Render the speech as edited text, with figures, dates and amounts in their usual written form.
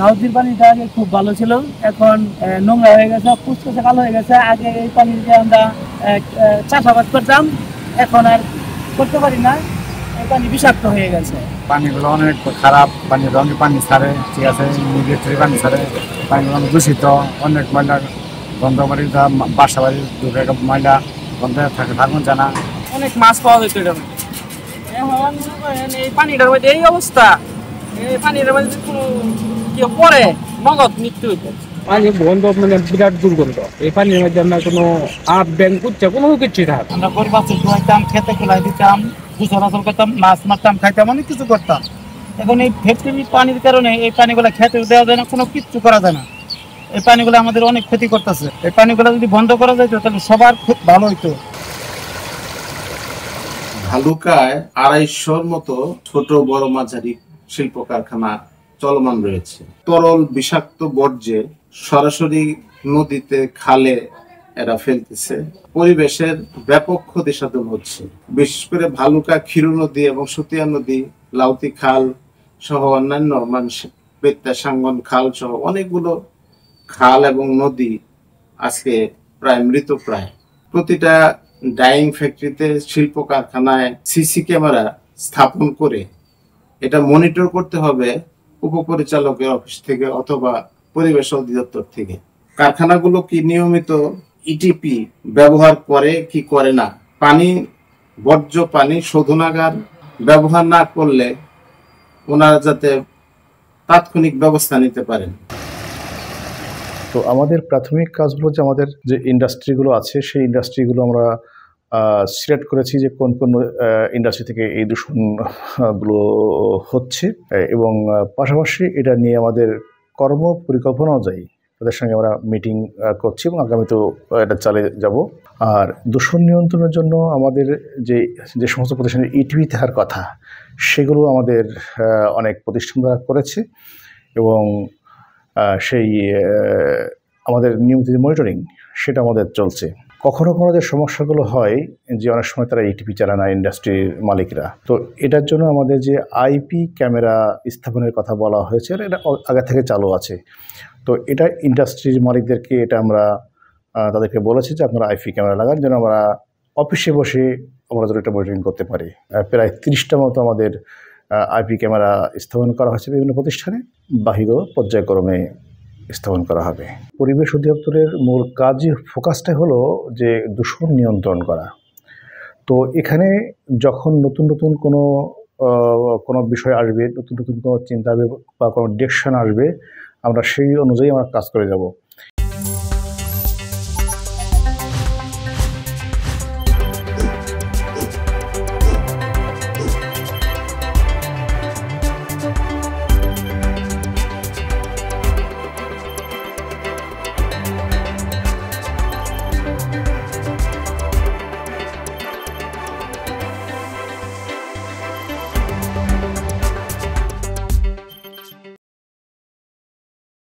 নদীর পানিটা আগে খুব ভালো ছিল, এখন নোংরা হয়ে গেছে, ফুসফুসে কালো হয়ে গেছে। আগে এই পানি দিয়ে আমরা চাষাবাদ করতাম, এখন আর করতে পারি না, এই পানি বিষাক্ত হয়ে গেছে। পানিগুলো অনেক খারাপ, পানির রঙে পানি ছাড়ে, ঠিক আছে, মিলিটারি পানি ছাড়ে, পানিগুলো অনেক দূষিত, অনেক ময়লা, গন্ধ বাড়ি, বাসা বাড়ি দূরে ময়লা গন্ধ থাকে, থাকুন জানা। অনেক মাছ পাওয়া যেত এটা, এখন এই পানিটার মধ্যে এই অবস্থা, এই পানিটার মধ্যে কোনো কেউ পরে নগদ মৃত্যু হইতে। পানি বন্ধ, মানে বিরাট দুর্গন্ধ। এই পানির মধ্যে আমরা কোনো আপ ব্যাংক করছে কোনো কিছু থাক। আমরা গরিব বাচ্চা ধুয়াইতাম, খেতে খোলাই দিতাম, চলাচল করতাম, মাছ মারতাম, খাইতাম, অনেক কিছু করতাম। এখন এই ফ্যাক্টরি পানির কারণে এই পানিগুলো খেতে দেওয়া যায় না, কোনো কিচ্ছু করা যায় না। এই পানিগুলো আমাদের অনেক ক্ষতি করতেছে। এই পানিগুলো যদি বন্ধ করা যায় তাহলে সবার খুব ভালো হইতো। ভালুকায় 250-র মতো ছোট বড় মাঝারি শিল্প কারখানা চলমান রয়েছে। তরল বিষাক্ত বর্জ্যে সরাসরি নদীতে, খালে এরা ফেলতেছে, পরিবেশের ব্যাপক ক্ষতি সাধন হচ্ছে। বিশেষ করে ভালুকা, ক্ষীর নদী এবং সতিয়া নদী, লাউতি খাল সহ অন্যান্য সাঙ্গন খাল সহ অনেকগুলো খাল এবং নদী আজকে প্রায় মৃতপ্রায়। প্রতিটা ডাইং ফ্যাক্টরিতে, শিল্প কারখানায় সিসি ক্যামেরা স্থাপন করে এটা মনিটর করতে হবে উপপরিচালকের অফিস থেকে অথবা পরিবেশ অধিদপ্তর থেকে। কারখানাগুলো কি নিয়মিত ইটিপি ব্যবহার করে কি করে না, পানি, বর্জ্য পানি শোধনাগার ব্যবহার না করলে ওনারা যাতে তাৎক্ষণিক ব্যবস্থা নিতে পারেন। তো আমাদের প্রাথমিক কাজ হলো যে আমাদের যে ইন্ডাস্ট্রিগুলো আছে সেই ইন্ডাস্ট্রিগুলো আমরা সিলেক্ট করেছি যে কোন কোন ইন্ডাস্ট্রি থেকে এই দূষণগুলো হচ্ছে, এবং পাশাপাশি এটা নিয়ে আমাদের কর্ম পরিকল্পনা অনুযায়ী তাদের সঙ্গে আমরা মিটিং করছি এবং আগামীতেও এটা চালিয়ে যাব। আর দূষণ নিয়ন্ত্রণের জন্য আমাদের যে সমস্ত প্রতিষ্ঠানের ইটিভি থাকার কথা সেগুলো আমাদের অনেক প্রতিষ্ঠান দ্বারা করেছে, এবং সেই আমাদের নিয়মিত মনিটরিং সেটা আমাদের চলছে। কখনো কখনো যে সমস্যাগুলো হয় যে অনেক সময় তারা ইটিপি চালায় না ইন্ডাস্ট্রির মালিকরা, তো এটার জন্য আমাদের যে আইপি ক্যামেরা স্থাপনের কথা বলা হয়েছে এটা আগে থেকে চালু আছে। তো এটা ইন্ডাস্ট্রির মালিকদেরকে এটা আমরা তাদেরকে বলেছি যে আপনারা আইপি ক্যামেরা লাগান, যেন আমরা অফিসে বসে আমরা যেন এটা মনিটরিং করতে পারি। প্রায় 30টা মতো আমাদের আইপি ক্যামেরা স্থাপন করা হয়েছে বিভিন্ন প্রতিষ্ঠানে, বাহিরও পর্যায়ক্রমে স্থাপন করা হবে। পরিবেশ অধিদপ্তরের মূল কাজই ফোকাসটা হলো যে দূষণ নিয়ন্ত্রণ করা। তো এখানে যখন নতুন নতুন কোনো বিষয় আসবে, নতুন নতুন কোনো চিন্তা আসবে বা কোনো ডিরেকশন আসবে, আমরা সেই অনুযায়ী আমরা কাজ করে যাব।